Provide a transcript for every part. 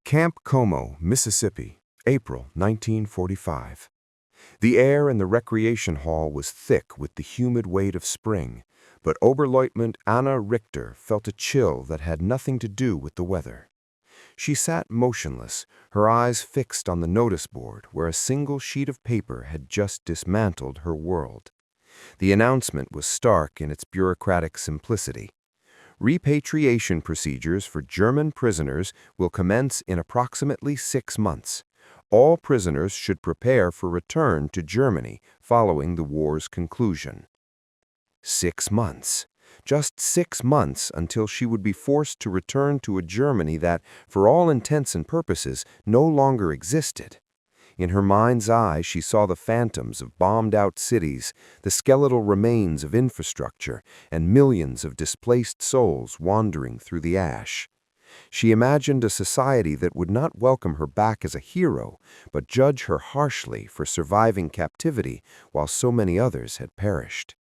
Camp Como, Mississippi, April 1945. The air in the recreation hall was thick with the humid weight of spring, but Oberleutnant Anna Richter felt a chill that had nothing to do with the weather. She sat motionless, her eyes fixed on the notice board where a single sheet of paper had just dismantled her world. The announcement was stark in its bureaucratic simplicity. Repatriation procedures for German prisoners will commence in approximately 6 months. All prisoners should prepare for return to Germany following the war's conclusion. 6 months. Just 6 months until she would be forced to return to a Germany that, for all intents and purposes, no longer existed. In her mind's eye, she saw the phantoms of bombed-out cities, the skeletal remains of infrastructure, and millions of displaced souls wandering through the ash. She imagined a society that would not welcome her back as a hero, but judge her harshly for surviving captivity while so many others had perished.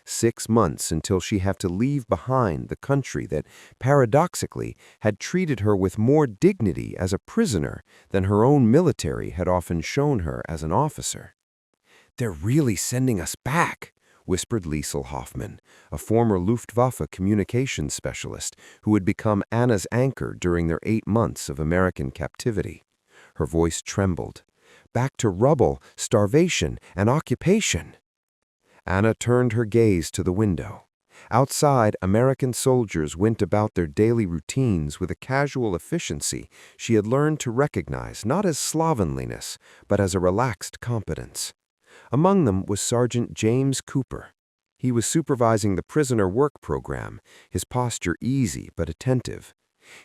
6 months until she had to leave behind the country that, paradoxically, had treated her with more dignity as a prisoner than her own military had often shown her as an officer. "They're really sending us back," whispered Liesel Hoffmann, a former Luftwaffe communications specialist who had become Anna's anchor during their 8 months of American captivity. Her voice trembled. "Back to rubble, starvation, and occupation." Anna turned her gaze to the window. Outside, American soldiers went about their daily routines with a casual efficiency she had learned to recognize not as slovenliness, but as a relaxed competence. Among them was Sergeant James Cooper. He was supervising the prisoner work program, his posture easy but attentive.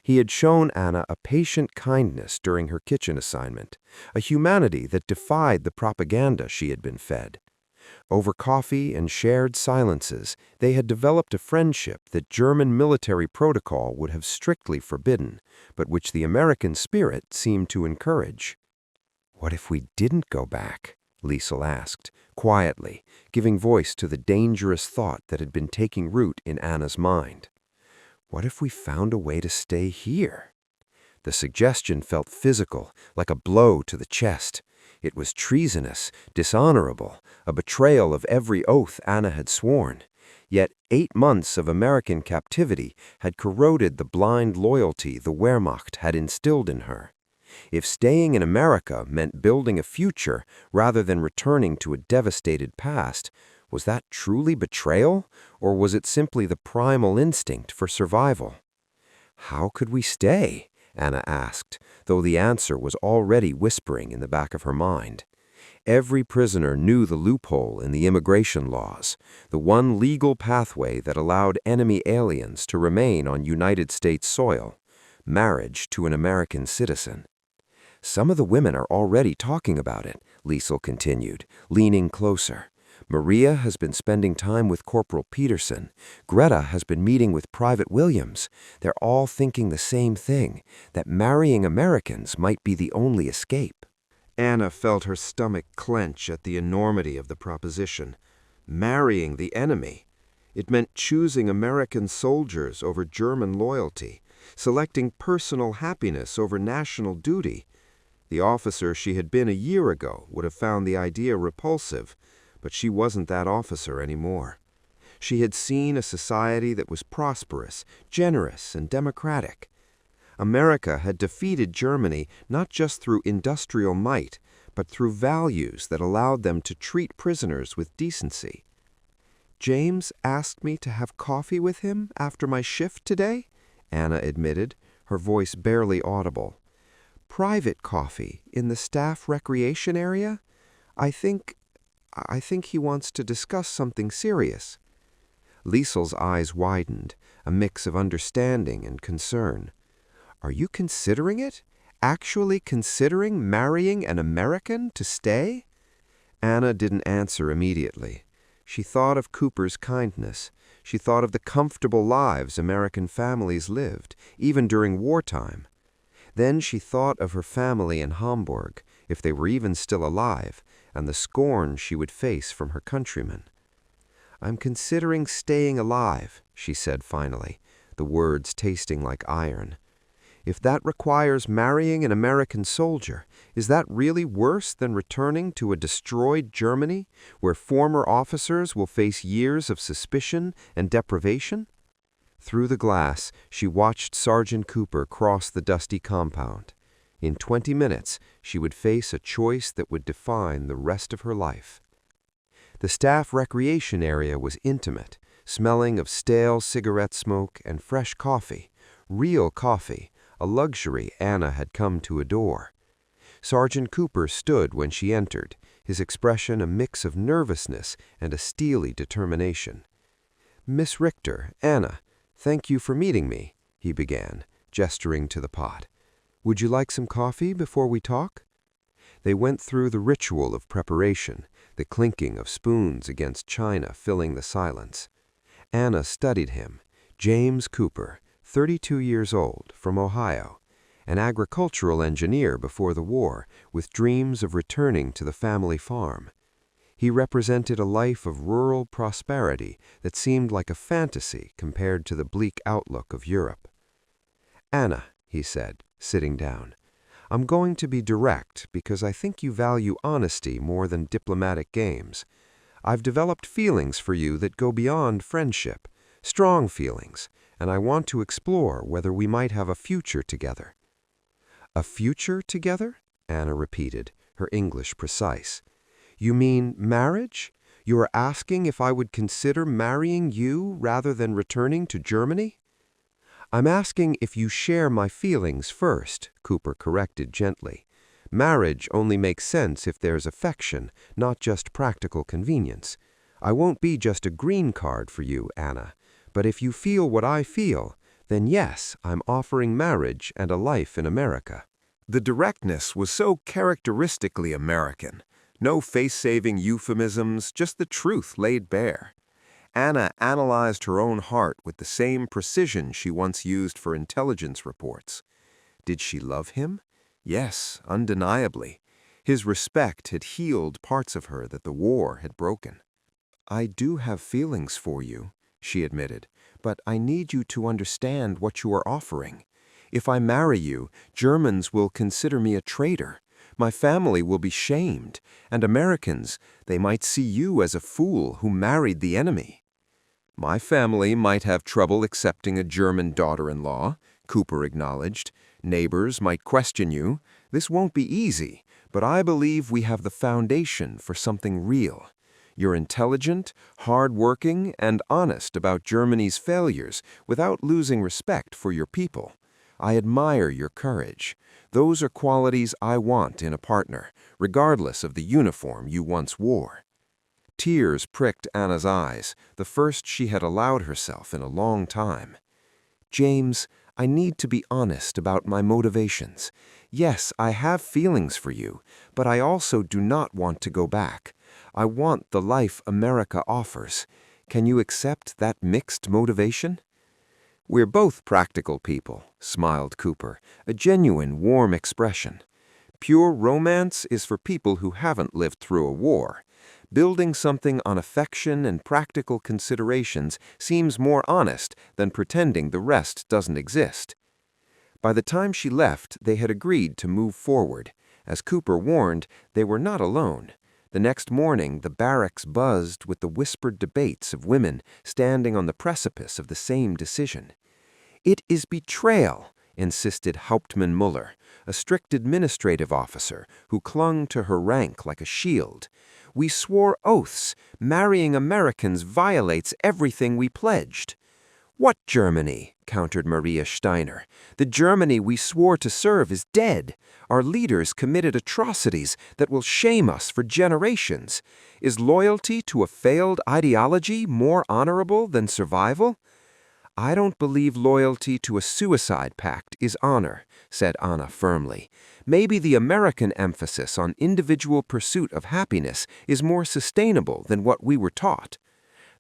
He had shown Anna a patient kindness during her kitchen assignment, a humanity that defied the propaganda she had been fed. Over coffee and shared silences, they had developed a friendship that German military protocol would have strictly forbidden, but which the American spirit seemed to encourage. "What if we didn't go back?" Liesel asked, quietly, giving voice to the dangerous thought that had been taking root in Anna's mind. "What if we found a way to stay here?" The suggestion felt physical, like a blow to the chest. It was treasonous, dishonorable, a betrayal of every oath Anna had sworn. Yet 8 months of American captivity had corroded the blind loyalty the Wehrmacht had instilled in her. If staying in America meant building a future rather than returning to a devastated past, was that truly betrayal, or was it simply the primal instinct for survival? "How could we stay?" Anna asked, though the answer was already whispering in the back of her mind. Every prisoner knew the loophole in the immigration laws, the one legal pathway that allowed enemy aliens to remain on United States soil: marriage to an American citizen. "Some of the women are already talking about it," Liesel continued, leaning closer. "Maria has been spending time with Corporal Peterson. Greta has been meeting with Private Williams. They're all thinking the same thing, that marrying Americans might be the only escape." Anna felt her stomach clench at the enormity of the proposition. Marrying the enemy. It meant choosing American soldiers over German loyalty, selecting personal happiness over national duty. The officer she had been a year ago would have found the idea repulsive, but she wasn't that officer anymore. She had seen a society that was prosperous, generous, and democratic. America had defeated Germany not just through industrial might, but through values that allowed them to treat prisoners with decency. "James asked me to have coffee with him after my shift today," Anna admitted, her voice barely audible. "Private coffee in the staff recreation area. I think he wants to discuss something serious." Liesel's eyes widened, a mix of understanding and concern. "Are you considering it? Actually considering marrying an American to stay?" Anna didn't answer immediately. She thought of Cooper's kindness. She thought of the comfortable lives American families lived, even during wartime. Then she thought of her family in Hamburg, if they were even still alive, and the scorn she would face from her countrymen. "I'm considering staying alive," she said finally, the words tasting like iron. If that requires marrying an American soldier, is that really worse than returning to a destroyed Germany, where former officers will face years of suspicion and deprivation? Through the glass, she watched Sergeant Cooper cross the dusty compound. In 20 minutes, she would face a choice that would define the rest of her life. The staff recreation area was intimate, smelling of stale cigarette smoke and fresh coffee. Real coffee, a luxury Anna had come to adore. Sergeant Cooper stood when she entered, his expression a mix of nervousness and a steely determination. "Miss Richter, Anna, thank you for meeting me," he began, gesturing to the pot. "Would you like some coffee before we talk?" They went through the ritual of preparation, the clinking of spoons against china filling the silence. Anna studied him, James Cooper, 32 years old, from Ohio, an agricultural engineer before the war, with dreams of returning to the family farm. He represented a life of rural prosperity that seemed like a fantasy compared to the bleak outlook of Europe. "Anna," he said, sitting down, "I'm going to be direct because I think you value honesty more than diplomatic games. I've developed feelings for you that go beyond friendship, strong feelings, and I want to explore whether we might have a future together." "A future together?" Anna repeated, her English precise. "You mean marriage? You are asking if I would consider marrying you rather than returning to Germany?" "I'm asking if you share my feelings first," Cooper corrected gently. "Marriage only makes sense if there's affection, not just practical convenience. I won't be just a green card for you, Anna. But if you feel what I feel, then yes, I'm offering marriage and a life in America." The directness was so characteristically American. No face-saving euphemisms, just the truth laid bare. Anna analyzed her own heart with the same precision she once used for intelligence reports. Did she love him? Yes, undeniably. His respect had healed parts of her that the war had broken. "I do have feelings for you," she admitted, "but I need you to understand what you are offering. If I marry you, Germans will consider me a traitor. My family will be shamed, and Americans, they might see you as a fool who married the enemy." "My family might have trouble accepting a German daughter-in-law," Cooper acknowledged. "Neighbors might question you. This won't be easy, but I believe we have the foundation for something real. You're intelligent, hard-working, and honest about Germany's failures without losing respect for your people. I admire your courage. Those are qualities I want in a partner, regardless of the uniform you once wore." Tears pricked Anna's eyes, the first she had allowed herself in a long time. "James, I need to be honest about my motivations. Yes, I have feelings for you, but I also do not want to go back. I want the life America offers. Can you accept that mixed motivation?" "We're both practical people," smiled Cooper, a genuine warm expression. "Pure romance is for people who haven't lived through a war. Building something on affection and practical considerations seems more honest than pretending the rest doesn't exist." By the time she left, they had agreed to move forward. As Cooper warned, they were not alone. The next morning, the barracks buzzed with the whispered debates of women standing on the precipice of the same decision. "It is betrayal," insisted Hauptmann Muller, a strict administrative officer who clung to her rank like a shield. "We swore oaths. Marrying Americans violates everything we pledged." "What Germany?" countered Maria Steiner. "The Germany we swore to serve is dead. Our leaders committed atrocities that will shame us for generations. Is loyalty to a failed ideology more honorable than survival?" "I don't believe loyalty to a suicide pact is honor," said Anna firmly. "Maybe the American emphasis on individual pursuit of happiness is more sustainable than what we were taught."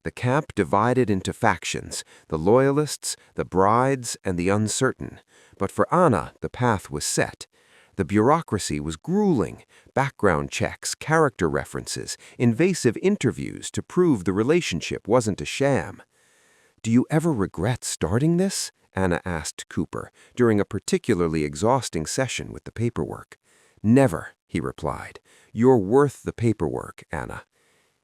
The camp divided into factions, the loyalists, the brides, and the uncertain. But for Anna, the path was set. The bureaucracy was grueling, background checks, character references, invasive interviews to prove the relationship wasn't a sham. "Do you ever regret starting this?" Anna asked Cooper during a particularly exhausting session with the paperwork. "Never," he replied. "You're worth the paperwork, Anna."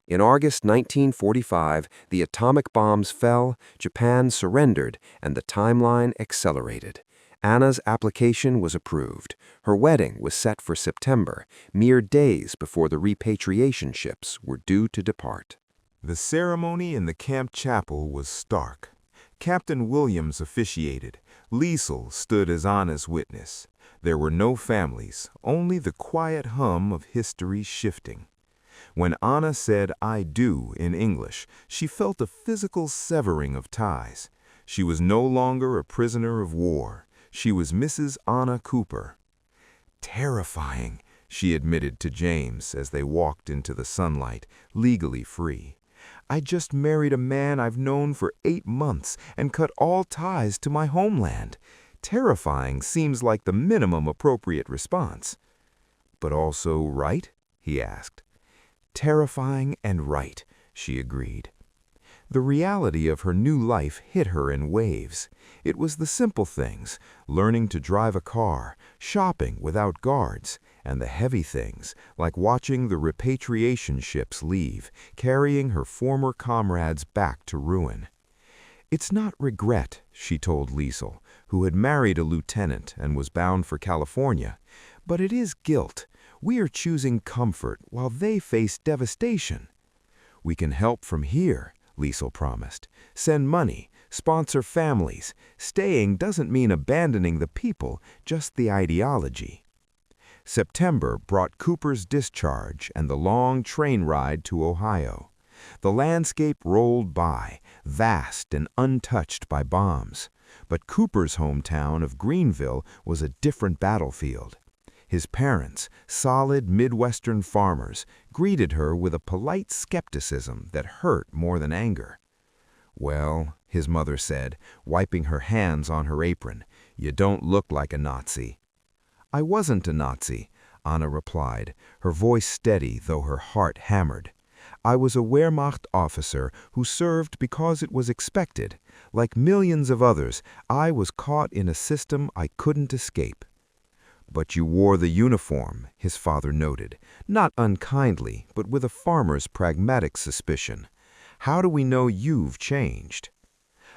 In August 1945, the atomic bombs fell, Japan surrendered, and the timeline accelerated. Anna's application was approved. Her wedding was set for September, mere days before the repatriation ships were due to depart. The ceremony in the camp chapel was stark. Captain Williams officiated. Liesel stood as Anna's witness. There were no families, only the quiet hum of history shifting. When Anna said "I do" in English, she felt a physical severing of ties. She was no longer a prisoner of war. She was Mrs. Anna Cooper. "Terrifying," she admitted to James as they walked into the sunlight, legally free. "I just married a man I've known for 8 months and cut all ties to my homeland. Terrifying seems like the minimum appropriate response." "But also right?" he asked. "Terrifying and right," she agreed. The reality of her new life hit her in waves. It was the simple things, learning to drive a car, shopping without guards, and the heavy things, like watching the repatriation ships leave, carrying her former comrades back to ruin. "It's not regret," she told Liesel, who had married a lieutenant and was bound for California, "but it is guilt. We are choosing comfort while they face devastation." "We can help from here," Liesel promised. "Send money, sponsor families. Staying doesn't mean abandoning the people, just the ideology." September brought Cooper's discharge and the long train ride to Ohio. The landscape rolled by, vast and untouched by bombs. But Cooper's hometown of Greenville was a different battlefield. His parents, solid Midwestern farmers, greeted her with a polite skepticism that hurt more than anger. "Well," his mother said, wiping her hands on her apron, "you don't look like a Nazi." "I wasn't a Nazi," Anna replied, her voice steady though her heart hammered. "I was a Wehrmacht officer who served because it was expected. Like millions of others, I was caught in a system I couldn't escape." "But you wore the uniform," his father noted, not unkindly, but with a farmer's pragmatic suspicion. "How do we know you've changed?"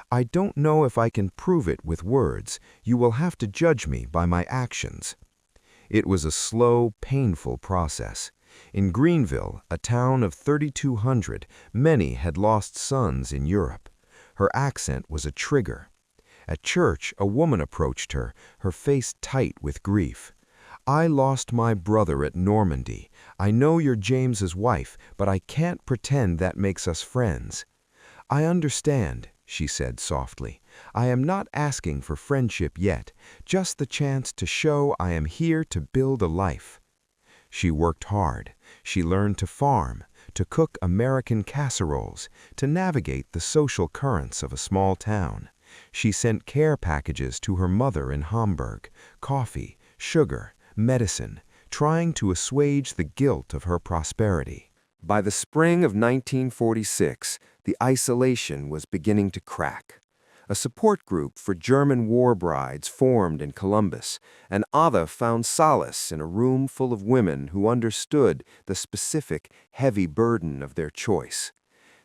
"I don't know if I can prove it with words. You will have to judge me by my actions." It was a slow, painful process. In Greenville, a town of 3,200, many had lost sons in Europe. Her accent was a trigger. At church, a woman approached her, her face tight with grief. "I lost my brother at Normandy. I know you're James's wife, but I can't pretend that makes us friends." "I understand," she said softly. "I am not asking for friendship yet, just the chance to show I am here to build a life." She worked hard. She learned to farm, to cook American casseroles, to navigate the social currents of a small town. She sent care packages to her mother in Hamburg, coffee, sugar, medicine, trying to assuage the guilt of her prosperity. By the spring of 1946, the isolation was beginning to crack. A support group for German war brides formed in Columbus, and Ada found solace in a room full of women who understood the specific, heavy burden of their choice.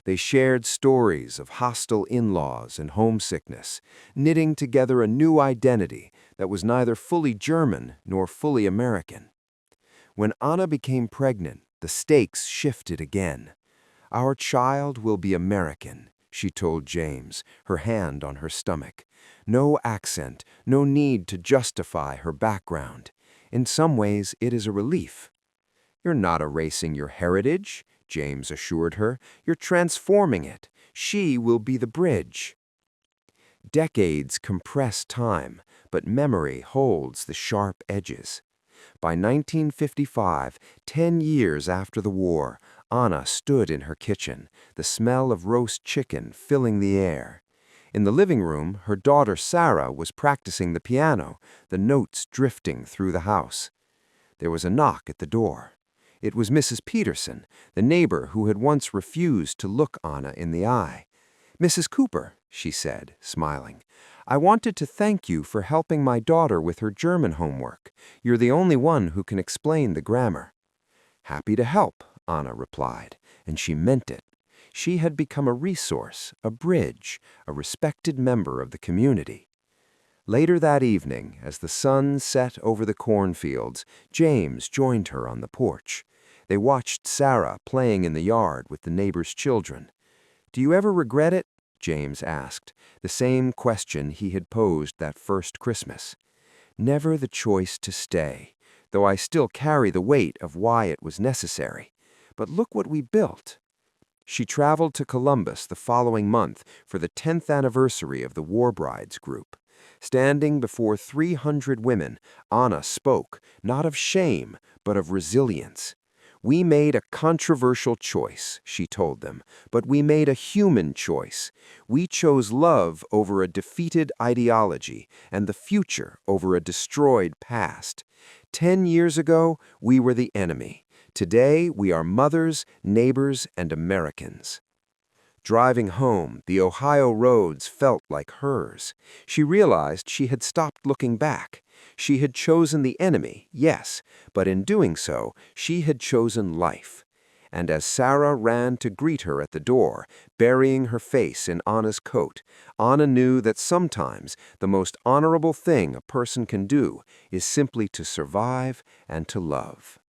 They shared stories of hostile in-laws and homesickness, knitting together a new identity that was neither fully German nor fully American. When Anna became pregnant, the stakes shifted again. "Our child will be American," she told James, her hand on her stomach. "No accent, no need to justify her background. In some ways, it is a relief." "You're not erasing your heritage," James assured her. "You're transforming it. She will be the bridge." Decades compress time, but memory holds the sharp edges. By 1955, 10 years after the war, Anna stood in her kitchen, the smell of roast chicken filling the air. In the living room, her daughter Sarah was practicing the piano, the notes drifting through the house. There was a knock at the door. It was Mrs. Peterson, the neighbor who had once refused to look Anna in the eye. "Mrs. Cooper," she said, smiling. "I wanted to thank you for helping my daughter with her German homework. You're the only one who can explain the grammar." "Happy to help," Anna replied, and she meant it. She had become a resource, a bridge, a respected member of the community. Later that evening, as the sun set over the cornfields, James joined her on the porch. They watched Sarah playing in the yard with the neighbors' children. "Do you ever regret it?" James asked, the same question he had posed that first Christmas. "Never the choice to stay, though I still carry the weight of why it was necessary. But look what we built." She traveled to Columbus the following month for the 10th anniversary of the War Brides group. Standing before 300 women, Anna spoke not of shame, but of resilience. "We made a controversial choice," she told them, "but we made a human choice. We chose love over a defeated ideology and the future over a destroyed past. 10 years ago, we were the enemy. Today, we are mothers, neighbors, and Americans." Driving home, the Ohio roads felt like hers. She realized she had stopped looking back. She had chosen the enemy, yes, but in doing so, she had chosen life. And as Sarah ran to greet her at the door, burying her face in Anna's coat, Anna knew that sometimes the most honorable thing a person can do is simply to survive and to love.